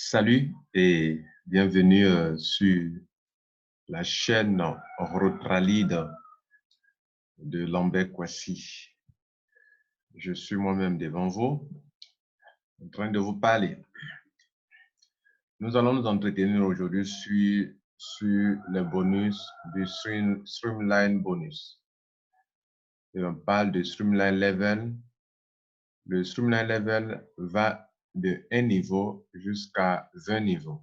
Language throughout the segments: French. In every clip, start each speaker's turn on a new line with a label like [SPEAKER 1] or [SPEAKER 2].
[SPEAKER 1] Salut et bienvenue sur la chaîne Rotralide de Lambert Kwasi. Je suis moi-même devant vous, en train de vous parler. Nous allons nous entretenir aujourd'hui sur le bonus du Streamline Bonus. Et on parle de Streamline Level. Le Streamline Level va de 1 niveau jusqu'à 20 niveaux.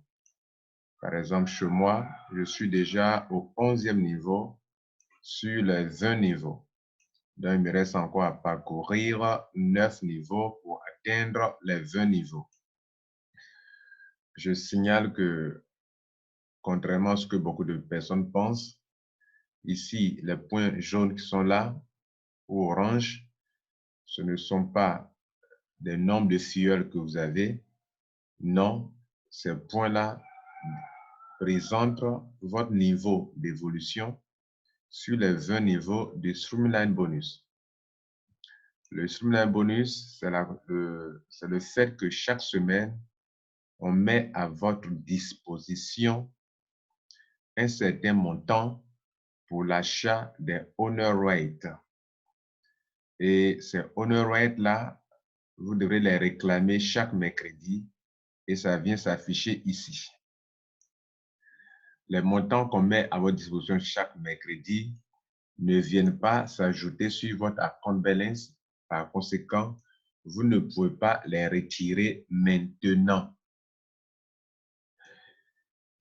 [SPEAKER 1] Par exemple, chez moi, je suis déjà au 11e niveau sur les 20 niveaux. Donc, il me reste encore à parcourir 9 niveaux pour atteindre les 20 niveaux. Je signale que, contrairement à ce que beaucoup de personnes pensent, ici, les points jaunes qui sont là, ou orange, ce ne sont pas des nombres de filleuls que vous avez. Non, ces points-là présentent votre niveau d'évolution sur les 20 niveaux du Streamline Bonus. Le Streamline Bonus, c'est le fait que chaque semaine, on met à votre disposition un certain montant pour l'achat des Honor Rates. Et ces Honor Rates-là, vous devrez les réclamer chaque mercredi et ça vient s'afficher ici. Les montants qu'on met à votre disposition chaque mercredi ne viennent pas s'ajouter sur votre account balance. Par conséquent, vous ne pouvez pas les retirer maintenant.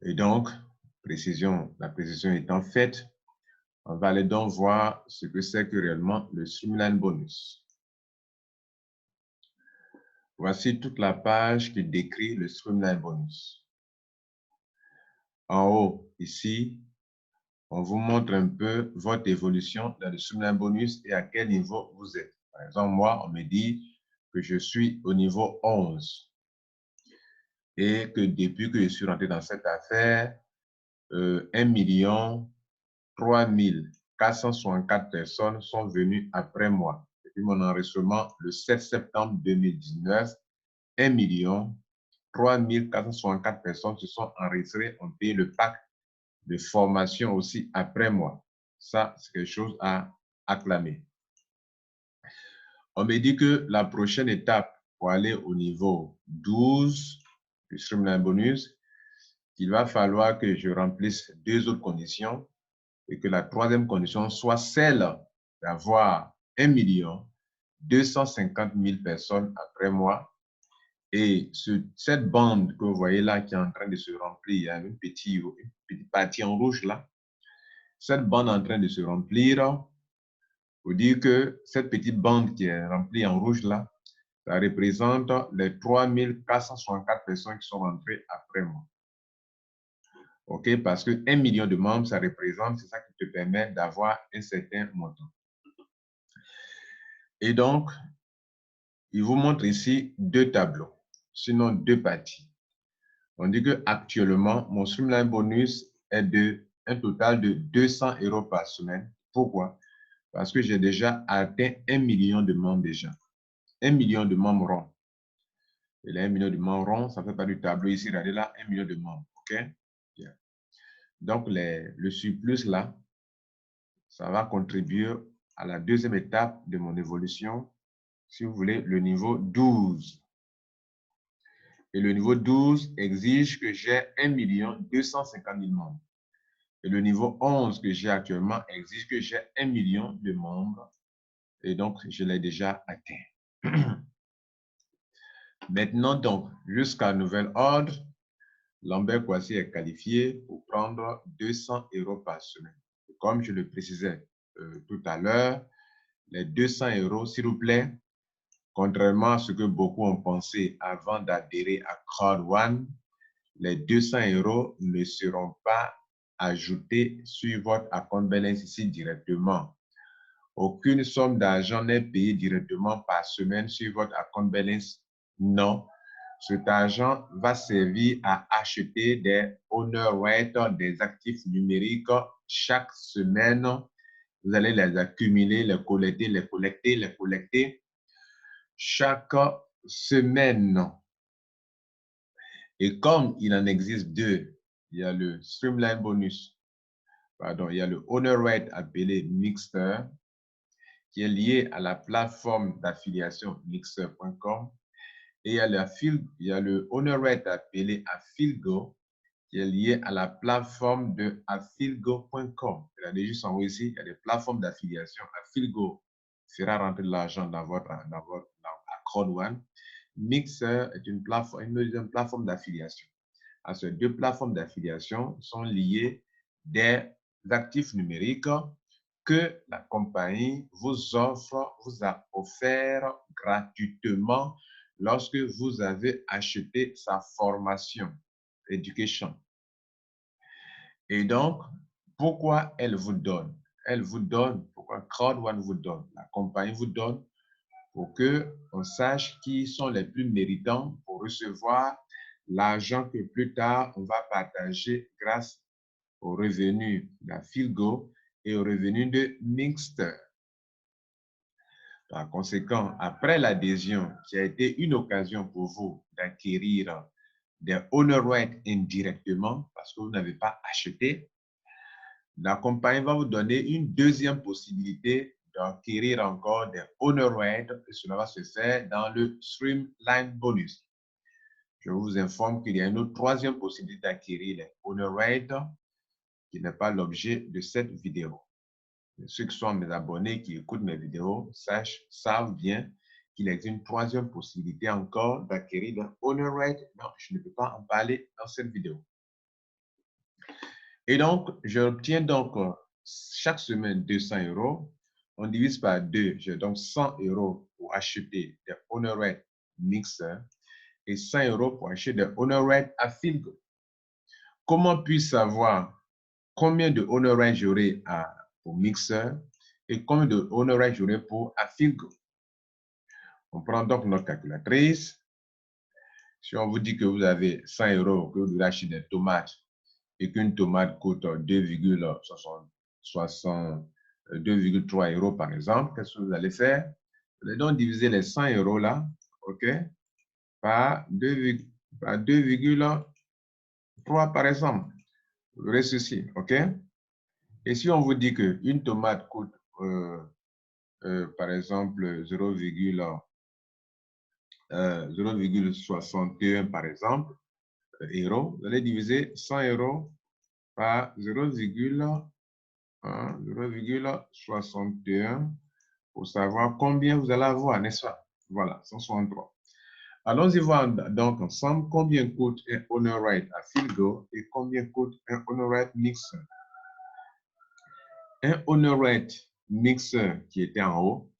[SPEAKER 1] Et donc, la précision étant faite, on va aller donc voir ce que c'est que réellement le Streamline Bonus. Voici toute la page qui décrit le Streamline Bonus. En haut, ici, on vous montre un peu votre évolution dans le Streamline Bonus et à quel niveau vous êtes. Par exemple, moi, on me dit que je suis au niveau 11 et que depuis que je suis rentré dans cette affaire, 1 3 464 personnes sont venues après moi. Depuis mon enregistrement le 7 septembre 2019, 1 3 464 personnes se sont enregistrées, ont payé le pack de formation aussi après moi. Ça, c'est quelque chose à acclamer. On me dit que la prochaine étape pour aller au niveau 12 du Streamline Bonus, il va falloir que je remplisse 2 autres conditions et que la 3e condition soit celle d'avoir 1 250 000 personnes après moi. Et cette bande que vous voyez là qui est en train de se remplir, il y a une petite partie en rouge là. Cette bande en train de se remplir, vous dire que cette petite bande qui est remplie en rouge là, ça représente les 3 464 personnes qui sont rentrées après moi. OK, parce que 1 million de membres, ça représente, c'est ça qui te permet d'avoir un certain montant. Et donc, il vous montre ici 2 tableaux, sinon 2 parties. On dit que actuellement, mon Streamline Bonus est de un total de 200 € par semaine. Pourquoi? Parce que j'ai déjà atteint 1 million de membres déjà. 1 million de membres ronds. Et les 1 million de membres ronds, ça ne fait pas du tableau ici, regardez là, 1 million de membres. OK? Bien. Donc, le surplus là, ça va contribuer à la 2e étape de mon évolution, si vous voulez, le niveau 12. Et le niveau 12 exige que j'ai 1 250 000 membres. Et le niveau 11 que j'ai actuellement exige que j'ai 1 million de membres. Et donc, je l'ai déjà atteint. Maintenant, donc, jusqu'à nouvel ordre, Lambert Kwasi est qualifié pour prendre 200 € par semaine. Comme je le précisais tout à l'heure, les 200 €, s'il vous plaît, contrairement à ce que beaucoup ont pensé avant d'adhérer à Crowd One, les 200 € ne seront pas ajoutés sur votre account balance ici directement. Aucune somme d'argent n'est payée directement par semaine sur votre account balance. Non. Cet argent va servir à acheter des Honor Rates, des actifs numériques chaque semaine. Vous allez les accumuler, les collecter, les collecter, les collecter chaque semaine. Et comme il en existe deux, il y a le Streamline Bonus, pardon, il y a le Honor Rate appelé Mixer, qui est lié à la plateforme d'affiliation Mixer.com. Et il y a le Honor Rate appelé Affilgo, qui est lié à la plateforme de affilgo.com. Regardez juste en haut ici, il y a des plateformes d'affiliation. Affilgo fera rentrer de l'argent dans votre Crowd1. Mixer est une deuxième plateforme d'affiliation. Ces deux plateformes d'affiliation sont liées des actifs numériques que la compagnie vous offre, vous a offert gratuitement lorsque vous avez acheté sa formation, Education. Et donc, pourquoi elle vous donne? Elle vous donne, pourquoi Crowd1 vous donne? La compagnie vous donne pour qu'on sache qui sont les plus méritants pour recevoir l'argent que plus tard on va partager grâce aux revenus d'Affilgo et aux revenus de Mixer. Par conséquent, après l'adhésion qui a été une occasion pour vous d'acquérir des Honor Rate indirectement parce que vous n'avez pas acheté, la compagnie va vous donner une deuxième possibilité d'acquérir encore des Honor Rate et cela va se faire dans le Streamline Bonus. Je vous informe qu'il y a une autre troisième possibilité d'acquérir les Honor Rate qui n'est pas l'objet de cette vidéo. Ceux qui sont mes abonnés, qui écoutent mes vidéos, savent bien qu'il existe une troisième possibilité encore d'acquérir des Honor Rate. Non, je ne peux pas en parler dans cette vidéo. Et donc, j'obtiens donc chaque semaine 200 €. On divise par 2, j'ai donc 100 € pour acheter des Honor Rate Mixer et 100 € pour acheter des Honor Rate Affilgo. Comment puis-je savoir combien de Honor Rate j'aurai pour Mixer et combien de Honor Rate j'aurai pour Affilgo? On prend donc notre calculatrice. Si on vous dit que vous avez 100 €, que vous devez acheter des tomates et qu'une tomate coûte 2,3 € par exemple, qu'est-ce que vous allez faire? Vous allez donc diviser les 100 € là, ok, par 2,3 par exemple. Vous aurez ceci, ok? Et si on vous dit qu'une tomate coûte, par exemple, 0,61 par exemple, euros, vous allez diviser 100 € par 0,61 pour savoir combien vous allez avoir, n'est-ce pas? Voilà, 163. Allons-y voir donc ensemble combien coûte un Honor Rate Affilgo et combien coûte un Honor Rate Mixer. Un Honor Rate Mixer qui était en haut,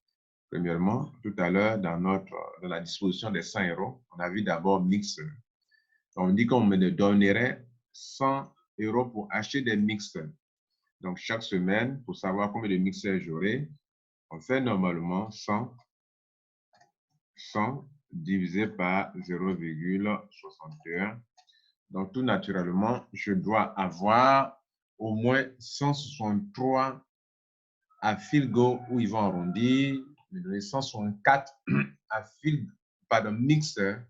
[SPEAKER 1] premièrement, tout à l'heure dans la disposition des 100 €, on a vu d'abord Mixer. On dit qu'on me donnerait 100 € pour acheter des mixers. Donc, chaque semaine, pour savoir combien de mixers j'aurai, on fait normalement 100 divisé par 0,61. Donc, tout naturellement, je dois avoir au moins 163 Affilgo où ils vont arrondir, me donner 164 mixers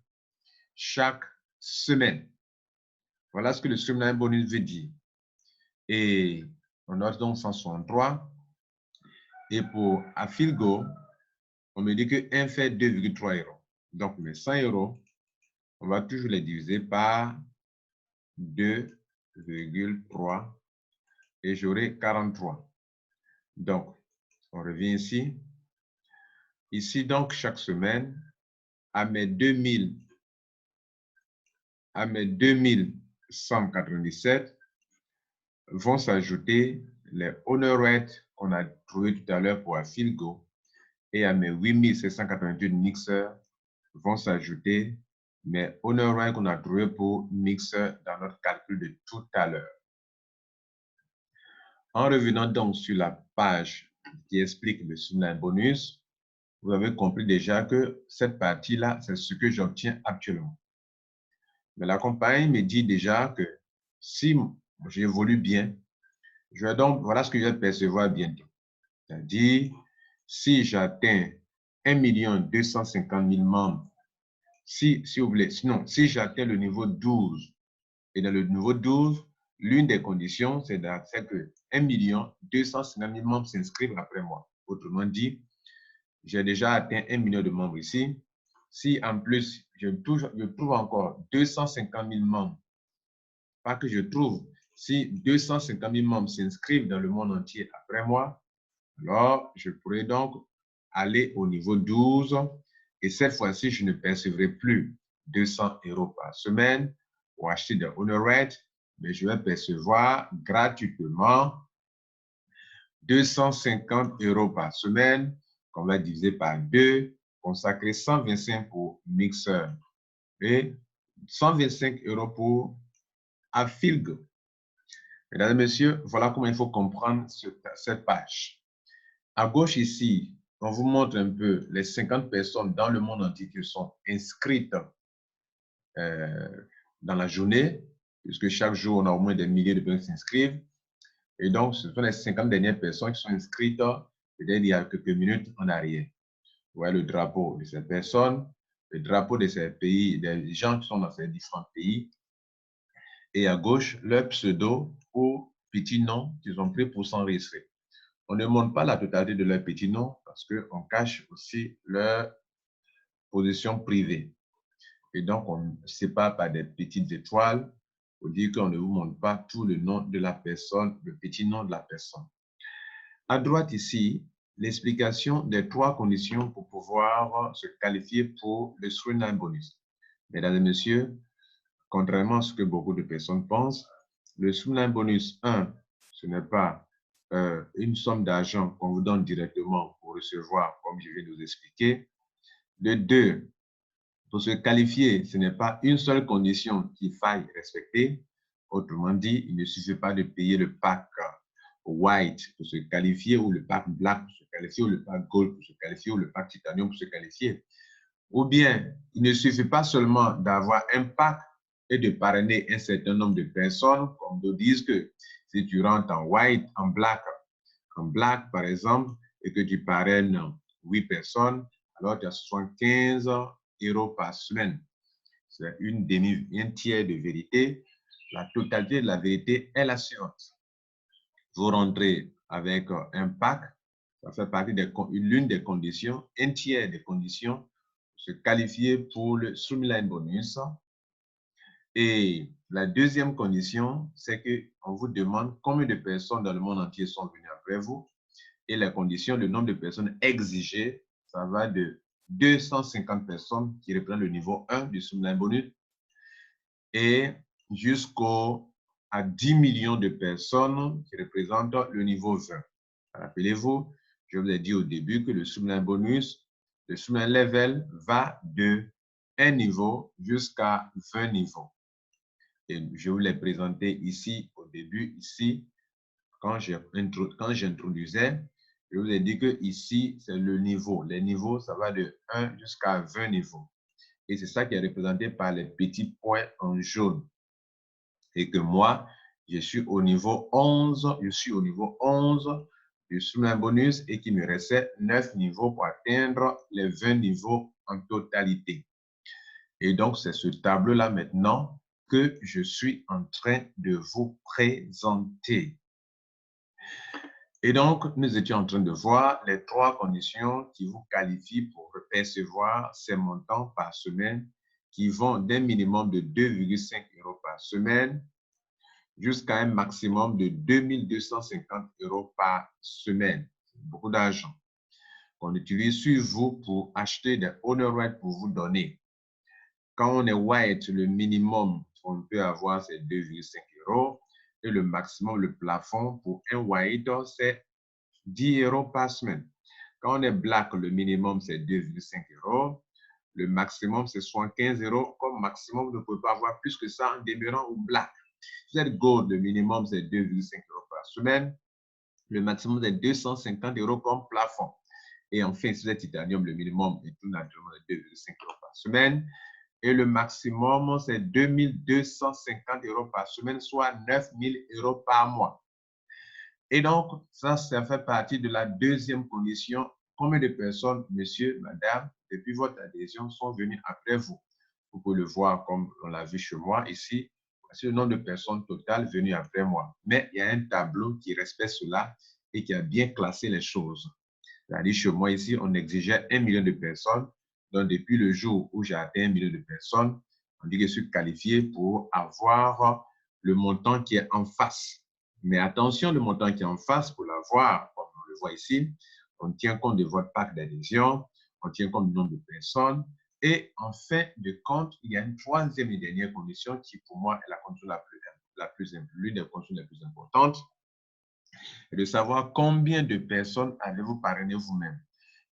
[SPEAKER 1] chaque semaine. Voilà ce que le Streamline Bonus veut dire. Et on note donc 163. Et pour Affilgo, on me dit que 1 fait 2,3 €. Donc, mes 100 €, on va toujours les diviser par 2,3 et j'aurai 43. Donc, on revient ici. Ici, donc, chaque semaine, à mes 2197 vont s'ajouter les Honor Rate qu'on a trouvé tout à l'heure pour Affilgo et à mes 8788 mixeurs vont s'ajouter mes Honor Rate qu'on a trouvé pour Mixer dans notre calcul de tout à l'heure. En revenant donc sur la page qui explique le Streamline Bonus, vous avez compris déjà que cette partie-là, c'est ce que j'obtiens actuellement. Mais la compagnie me dit déjà que si j'évolue bien, voilà ce que je vais percevoir bientôt. C'est-à-dire, si j'atteins 1 250 000 membres si vous voulez, sinon, si j'atteins le niveau 12, et dans le niveau 12, l'une des conditions, c'est que 1 250 000 membres s'inscrivent après moi. Autrement dit, j'ai déjà atteint 1 million de membres ici. Si en plus, je trouve encore 250 000 membres, pas que je trouve, si 250 000 membres s'inscrivent dans le monde entier après moi, alors je pourrais donc aller au niveau 12 et cette fois-ci, je ne percevrai plus 200 € par semaine pour acheter des honoraires, mais je vais percevoir gratuitement 250 € par semaine qu'on va diviser par 2, consacrer 125 pour mixeur et 125 € pour Affilg. Mesdames et messieurs, voilà comment il faut comprendre cette page. À gauche ici, on vous montre un peu les 50 personnes dans le monde entier qui sont inscrites dans la journée, puisque chaque jour, on a au moins des milliers de personnes qui s'inscrivent. Et donc, ce sont les 50 dernières personnes qui sont inscrites, peut-être il y a quelques minutes en arrière. Vous voyez le drapeau de ces personnes, le drapeau de ces pays, des gens qui sont dans ces différents pays. Et à gauche, leur pseudo ou petit nom qu'ils ont pris pour s'enregistrer. On ne montre pas la totalité de leur petit nom parce qu'on cache aussi leur position privée. Et donc, on ne sépare par des petites étoiles pour dire qu'on ne vous montre pas tout le nom de la personne, le petit nom de la personne. À droite ici, l'explication des 3 conditions pour pouvoir se qualifier pour le Streamline Bonus. Mesdames et messieurs, contrairement à ce que beaucoup de personnes pensent, le Streamline Bonus 1, ce n'est pas une somme d'argent qu'on vous donne directement pour recevoir, comme je viens de vous expliquer. Le 2, pour se qualifier, ce n'est pas une seule condition qu'il faille respecter. Autrement dit, il ne suffit pas de payer le pack white pour se qualifier, ou le pack black pour se qualifier, ou le pack gold pour se qualifier, ou le pack titanium pour se qualifier. Ou bien, il ne suffit pas seulement d'avoir un pack et de parrainer un certain nombre de personnes, comme d'autres disent que si tu rentres en white, en black par exemple, et que tu parraines 8 personnes, alors tu as 75 € par semaine. C'est un tiers de vérité. La totalité de la vérité est la suivante. Vous rentrez avec un pack, ça fait partie de l'une des conditions, un tiers des conditions pour se qualifier pour le Streamline Bonus. Et la deuxième condition, c'est qu'on vous demande combien de personnes dans le monde entier sont venues après vous. Et la condition, le nombre de personnes exigées, ça va de 250 personnes qui représentent le niveau 1 du Streamline Bonus et à 10 millions de personnes qui représentent le niveau 20. Rappelez-vous, je vous ai dit au début que le Streamline Bonus, le Streamline Level va de 1 niveau jusqu'à 20 niveaux. Et je vous l'ai présenté ici, au début, ici, quand j'introduisais, je vous ai dit que ici, c'est le niveau. Les niveaux, ça va de 1 jusqu'à 20 niveaux. Et c'est ça qui est représenté par les petits points en jaune. Et que moi, je suis au niveau 11, du Streamline Bonus et qu'il me restait 9 niveaux pour atteindre les 20 niveaux en totalité. Et donc, c'est ce tableau-là maintenant que je suis en train de vous présenter. Et donc, nous étions en train de voir les 3 conditions qui vous qualifient pour percevoir ces montants par semaine qui vont d'un minimum de 2,5 € par semaine jusqu'à un maximum de 2250 € par semaine. C'est beaucoup d'argent qu'on utilise sur vous pour acheter des honoraires pour vous donner. Quand on est white, le minimum qu'on peut avoir, c'est 2,5 € et le maximum, le plafond pour un white, c'est 10 € par semaine. Quand on est black, le minimum, c'est 2,5 €. Le maximum, c'est 75 €. Comme maximum, vous ne pouvez pas avoir plus que ça en demeurant au black. Si vous êtes gold, le minimum, c'est 2,5 € par semaine. Le maximum, c'est 250 € comme plafond. Et enfin, si vous êtes titanium, le minimum est tout naturellement de 2,5 € par semaine. Et le maximum, c'est 2250 € par semaine, soit 9000 € par mois. Et donc, ça fait partie de la deuxième condition. Combien de personnes, monsieur, madame, depuis votre adhésion, sont venues après vous? Vous pouvez le voir comme on l'a vu chez moi ici. Voici le nombre de personnes totales venues après moi. Mais il y a un tableau qui respecte cela et qui a bien classé les choses. C'est-à-dire, chez moi ici, on exigeait 1 million de personnes. Donc, depuis le jour où j'ai atteint 1 million de personnes, on dit que je suis qualifié pour avoir le montant qui est en face. Mais attention, le montant qui est en face, pour l'avoir, comme on le voit ici, on tient compte de votre pack d'adhésion, on tient compte du nombre de personnes. Et en fin de compte, il y a une troisième et dernière condition qui, pour moi, est la condition l'une des conditions les plus importantes, et de savoir combien de personnes avez-vous parrainé vous-même.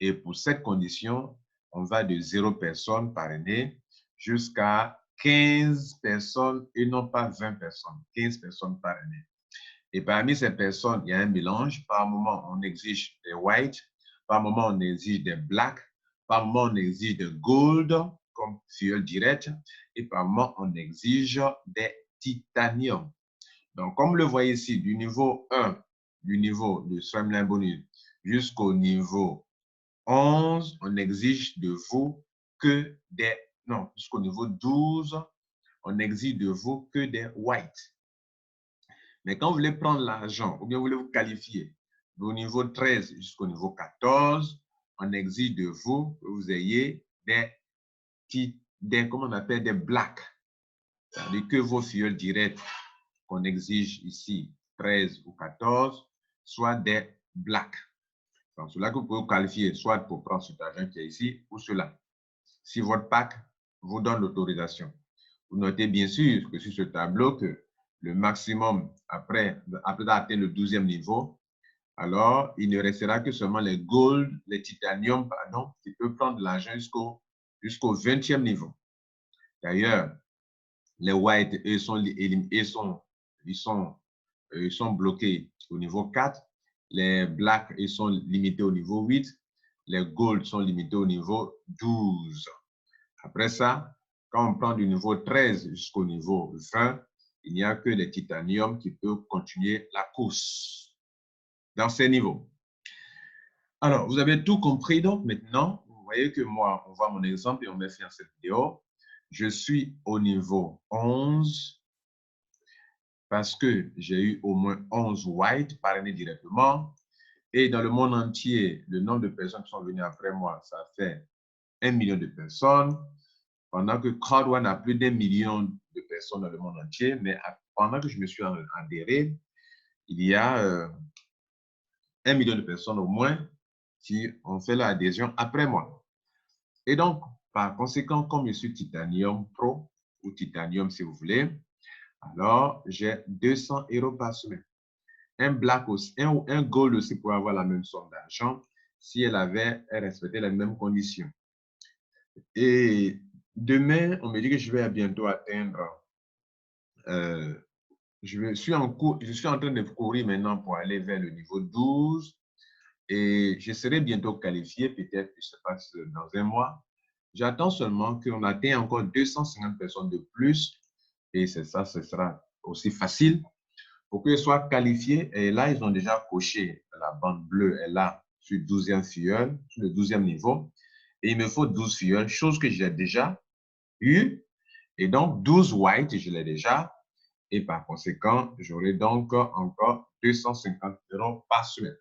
[SPEAKER 1] Et pour cette condition, on va de 0 personnes parrainées jusqu'à 15 personnes et non pas 20 personnes, 15 personnes parrainées. Et parmi ces personnes, il y a un mélange. Par moment, on exige des white, par moment, on exige des black, par moment, on exige des gold comme fuel direct et par moment, on exige des titanium. Donc, comme vous le voyez ici, du niveau 1, du niveau de Streamline Bonus jusqu'au niveau 11, on exige de vous que des... Non, jusqu'au niveau 12, on exige de vous que des white. Mais quand vous voulez prendre l'argent ou bien vous voulez vous qualifier au niveau 13 jusqu'au niveau 14, on exige de vous que vous ayez comment on appelle, des blacks. C'est-à-dire que vos fioles directes qu'on exige ici, 13 ou 14, soient des blacks. Donc, cela que vous pouvez vous qualifier soit pour prendre cet argent qui est ici ou cela. Si votre pack vous donne l'autorisation. Vous notez bien sûr que sur ce tableau que le maximum après d'atteindre le 12e niveau, alors il ne restera que seulement les gold, les titanium, pardon, qui peuvent prendre de l'argent jusqu'au 20e niveau. D'ailleurs, les white, eux, ils sont bloqués au niveau 4. Les blacks, ils sont limités au niveau 8. Les gold sont limités au niveau 12. Après ça, quand on prend du niveau 13 jusqu'au niveau 20, il n'y a que les titanium qui peuvent continuer la course dans ces niveaux. Alors, vous avez tout compris. Donc, maintenant, vous voyez que moi, on voit mon exemple et on met faire cette vidéo. Je suis au niveau 11 parce que j'ai eu au moins 11 white parrainés directement. Et dans le monde entier, le nombre de personnes qui sont venues après moi, ça fait 1 million de personnes. Pendant que Crowd1 a plus d'1 million de personnes dans le monde entier, mais pendant que je me suis adhéré, il y a 1 million de personnes au moins qui ont fait l'adhésion après moi. Et donc, par conséquent, comme je suis Titanium Pro, ou Titanium si vous voulez, alors j'ai 200 € par semaine. Un black aussi, un gold aussi pour avoir la même somme d'argent si elle respectait les mêmes conditions. Et demain, on me dit que je vais bientôt atteindre, je suis en train de courir maintenant pour aller vers le niveau 12 et je serai bientôt qualifié, peut-être que ça se passe dans un mois. J'attends seulement qu'on atteigne encore 250 personnes de plus et c'est ça, ce sera aussi facile pour qu'ils soient qualifiés. Et là, ils ont déjà coché la bande bleue est là sur 12e filleul, sur le 12e niveau. Et il me faut 12 filleuls, chose que j'ai déjà eu. Et donc, 12 white, je l'ai déjà. Et par conséquent, j'aurai donc encore 250 € par semaine.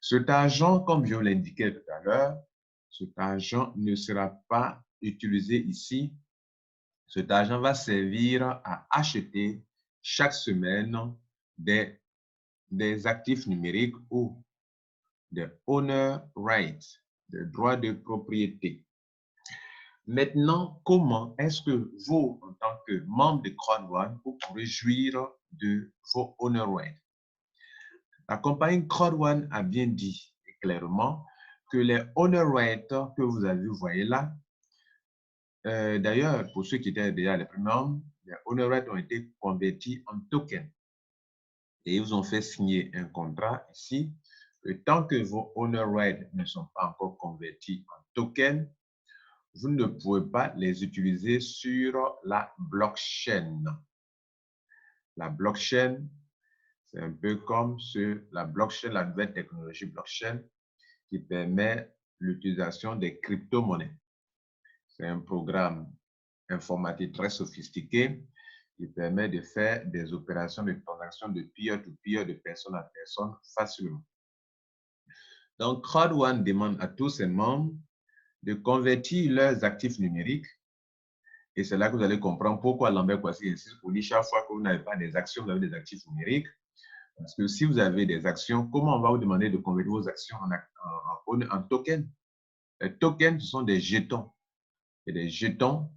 [SPEAKER 1] Cet argent, comme je vous l'indiquais tout à l'heure, cet argent ne sera pas utilisé ici. Cet argent va servir à acheter chaque semaine des actifs numériques ou des owner rights, des droits de propriété. Maintenant, comment est-ce que vous, en tant que membre de Crowd1, vous pourrez jouir de vos owner rights? La compagnie Crowd1 a bien dit clairement que les owner rights que vous avez, vous voyez là, d'ailleurs, pour ceux qui étaient déjà les premiers, les owner rights ont été convertis en tokens. Et ils vous ont fait signer un contrat ici. Et tant que vos owner rights ne sont pas encore convertis en tokens, vous ne pouvez pas les utiliser sur la blockchain. La blockchain, c'est un peu comme la blockchain, la nouvelle technologie blockchain qui permet l'utilisation des crypto-monnaies. C'est un programme informatique très sophistiqué qui permet de faire des opérations de transaction de peer-to-peer, de personne à personne facilement. Donc, CrowdOne demande à tous ses membres de convertir leurs actifs numériques. Et c'est là que vous allez comprendre pourquoi Lambert Kouassi insiste pour dire chaque fois que vous n'avez pas des actions, vous avez des actifs numériques. Parce que si vous avez des actions, comment on va vous demander de convertir vos actions en tokens? Les tokens, ce sont des jetons. Et des jetons,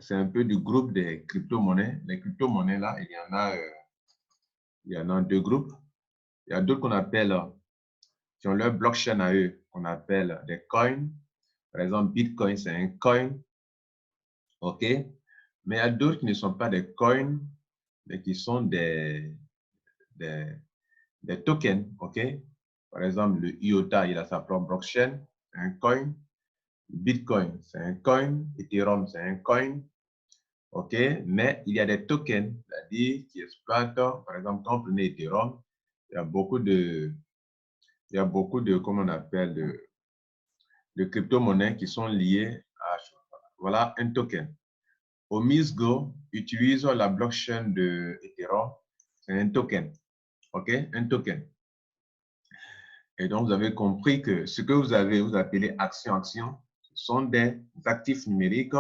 [SPEAKER 1] c'est un peu du groupe des crypto-monnaies. Les crypto-monnaies, là, il y en a deux groupes. Il y a d'autres qu'on appelle, qui ont leur blockchain à eux, qu'on appelle des coins. Par exemple, Bitcoin, c'est un coin. OK? Mais il y a d'autres qui ne sont pas des coins, mais qui sont des tokens. OK? Par exemple, le IOTA, il a sa propre blockchain, c'est un coin. Bitcoin, c'est un coin. Ethereum, c'est un coin. OK? Mais il y a des tokens, c'est-à-dire qui exploitent, par exemple, quand on prenait Ethereum, il y a beaucoup de, comment on appelle, de crypto-monnaies qui sont liées à, voilà, un token. Omisgo utilise la blockchain de Ethereum, c'est un token. OK? Un token. Et donc, vous avez compris que ce que vous appelez action, ce sont des actifs numériques,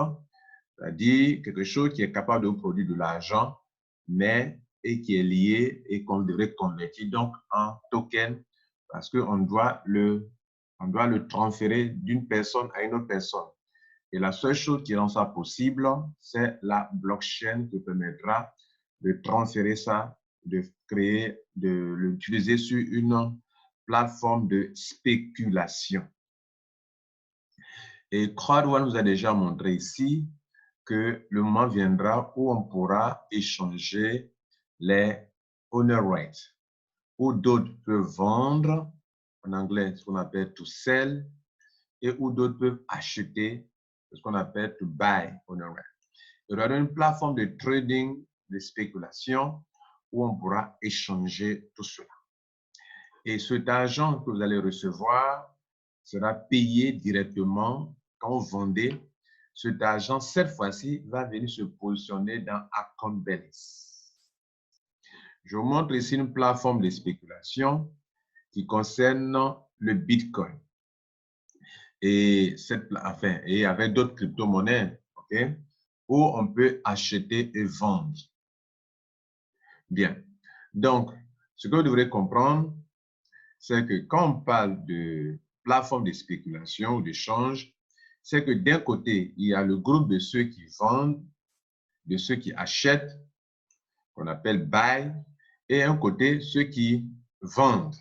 [SPEAKER 1] c'est-à-dire quelque chose qui est capable de produire de l'argent, mais et qui est lié et qu'on devrait convertir donc en token parce qu'on doit le transférer d'une personne à une autre personne. Et la seule chose qui rend ça possible, c'est la blockchain qui permettra de transférer ça, de l'utiliser sur une plateforme de spéculation. Et CrowdOne nous a déjà montré ici que le moment viendra où on pourra échanger les owner rights, où d'autres peuvent vendre, en anglais, ce qu'on appelle to sell, et où d'autres peuvent acheter, ce qu'on appelle to buy owner rights. Il y aura une plateforme de trading, de spéculation, où on pourra échanger tout cela. Et cet argent que vous allez recevoir sera payé directement quand vous vendez. Cet argent, cette fois-ci, va venir se positionner dans Account Balance. Je vous montre ici une plateforme de spéculation qui concerne le Bitcoin. Et, avec d'autres crypto-monnaies, okay, où on peut acheter et vendre. Bien. Donc, ce que vous devrez comprendre, c'est que quand on parle de plateforme de spéculation ou d'échange, c'est que d'un côté, il y a le groupe de ceux qui vendent, de ceux qui achètent, qu'on appelle buy, et un côté, ceux qui vendent.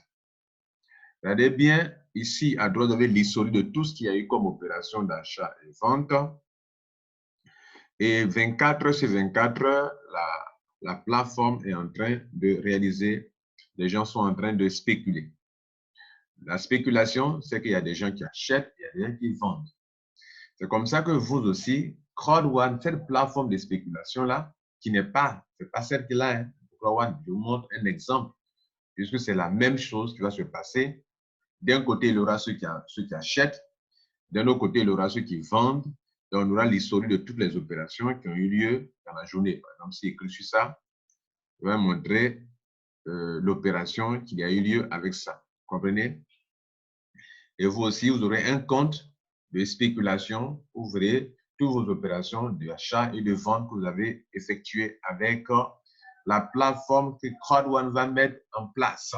[SPEAKER 1] Regardez bien, ici, à droite, vous avez l'historique de tout ce qu'il y a eu comme opération d'achat et vente. Et 24 heures sur 24 heures, la plateforme est en train de réaliser, les gens sont en train de spéculer. La spéculation, c'est qu'il y a des gens qui achètent, il y a des gens qui vendent. C'est comme ça que vous aussi, CrowdOne, cette plateforme de spéculation-là, qui n'est pas, c'est pas celle qu'il a, hein. CrowdOne, je vous montre un exemple, puisque c'est la même chose qui va se passer. D'un côté, il y aura ceux qui achètent, d'un autre côté, il y aura ceux qui vendent, et on aura l'historique de toutes les opérations qui ont eu lieu dans la journée. Par exemple, si écrit sur ça, je vais montrer l'opération qui a eu lieu avec ça. Vous comprenez? Et vous aussi, vous aurez un compte de spéculation où vous verrez toutes vos opérations d'achat et de vente que vous avez effectuées avec la plateforme que CrowdOne va mettre en place.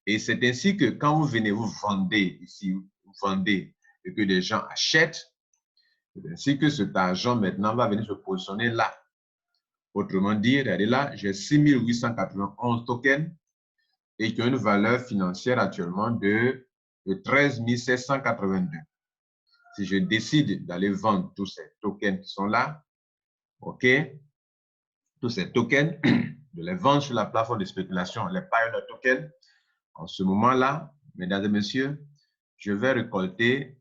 [SPEAKER 1] Et c'est ainsi que quand vous venez, vous vendez ici, vous vendez et que les gens achètent, c'est ainsi que cet argent maintenant va venir se positionner là. Autrement dit, regardez là, j'ai 6891 tokens et qui ont une valeur financière actuellement de 13 782. Si je décide d'aller vendre tous ces tokens qui sont là, OK, tous ces tokens, de les vendre sur la plateforme de spéculation, les Pioneer tokens, en ce moment-là, mesdames et messieurs, je vais récolter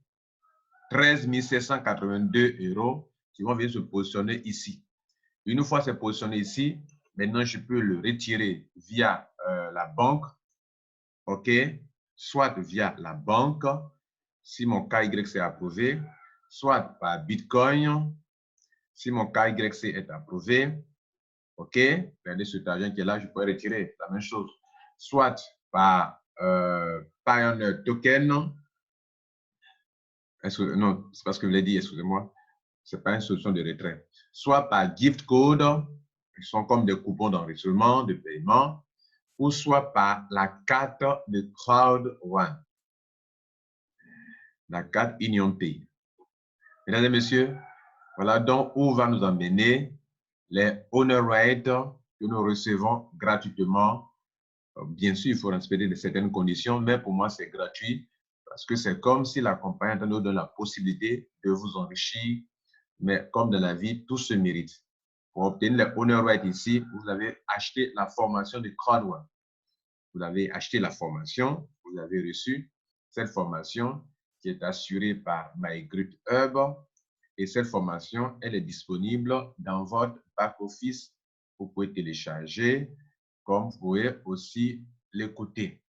[SPEAKER 1] 13 782 € qui vont venir se positionner ici. Une fois c'est positionné ici, maintenant je peux le retirer via la banque, OK, soit via la banque, si mon KYC est approuvé, soit par Bitcoin, si mon KYC est approuvé, OK, regardez cet argent qui est là, je pourrais retirer la même chose. Soit par un token, non, c'est parce que je l'ai dit, excusez-moi, ce n'est pas une solution de retrait. Soit par gift code, qui sont comme des coupons d'enregistrement, de paiement, ou soit par la carte de Crowd One, la carte Union Pay. Mesdames et messieurs, voilà donc où va nous emmener les honor rates que nous recevons gratuitement. Bien sûr, il faut respecter certaines conditions, mais pour moi, c'est gratuit parce que c'est comme si la compagnie nous donne la possibilité de vous enrichir, mais comme dans la vie, tout se mérite. Pour obtenir les honor rates ici, vous avez acheté la formation de CrowdOne. Vous avez acheté la formation, vous avez reçu cette formation qui est assurée par MyGroupHub. Et cette formation, elle est disponible dans votre back-office. Vous pouvez télécharger, comme vous pouvez aussi l'écouter.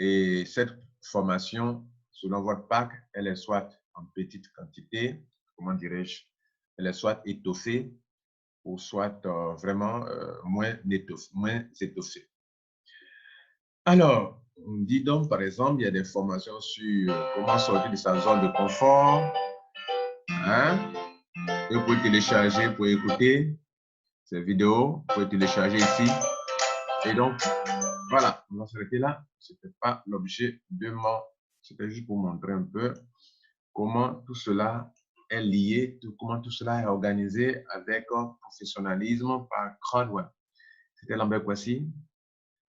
[SPEAKER 1] Et cette formation, selon votre pack, elle est soit en petite quantité, comment dirais-je, elle est soit étoffée ou soit vraiment moins étoffée. Alors, on dit donc, par exemple, il y a des formations sur comment sortir de sa zone de confort. Hein? Et vous pouvez télécharger pour écouter ces vidéos. Vous pouvez télécharger ici. Et donc, voilà, on va s'arrêter là. Ce n'était pas l'objet de mon... C'était juste pour montrer un peu comment tout cela est lié, comment tout cela est organisé avec un professionnalisme par CrowdOne. C'était Lambert Kwasi.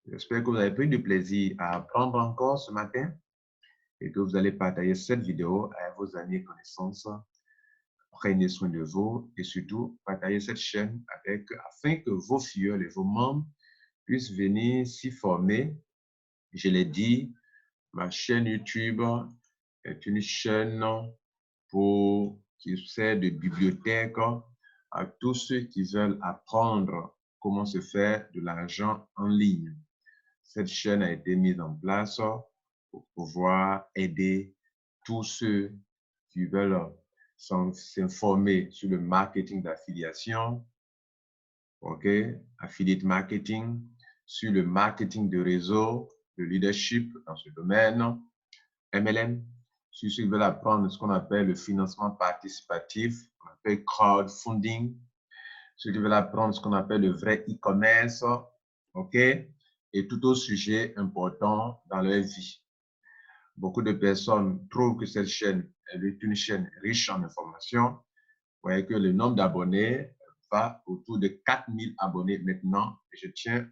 [SPEAKER 1] J'espère que vous avez pris du plaisir à apprendre encore ce matin et que vous allez partager cette vidéo à vos amis et connaissances. Prenez soin de vous et surtout partagez cette chaîne afin que vos filleuls et vos membres puissent venir s'y former. Je l'ai dit, ma chaîne YouTube est une chaîne qui sert de bibliothèque à tous ceux qui veulent apprendre comment se faire de l'argent en ligne. Cette chaîne a été mise en place pour pouvoir aider tous ceux qui veulent s'informer sur le marketing d'affiliation, OK, affiliate marketing, sur le marketing de réseau, le leadership dans ce domaine, MLM, sur ceux qui veulent apprendre ce qu'on appelle le financement participatif, on appelle crowdfunding, ceux qui veulent apprendre ce qu'on appelle le vrai e-commerce, OK, et tout autre sujet important dans leur vie. Beaucoup de personnes trouvent que cette chaîne est une chaîne riche en informations. Vous voyez que le nombre d'abonnés va autour de 4000 abonnés maintenant. Et je tiens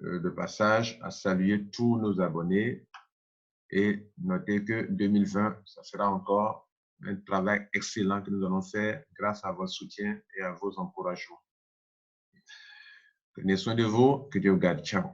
[SPEAKER 1] de passage à saluer tous nos abonnés et noter que 2020, ça sera encore un travail excellent que nous allons faire grâce à votre soutien et à vos encouragements. Prenez soin de vous, que Dieu vous garde. Ciao.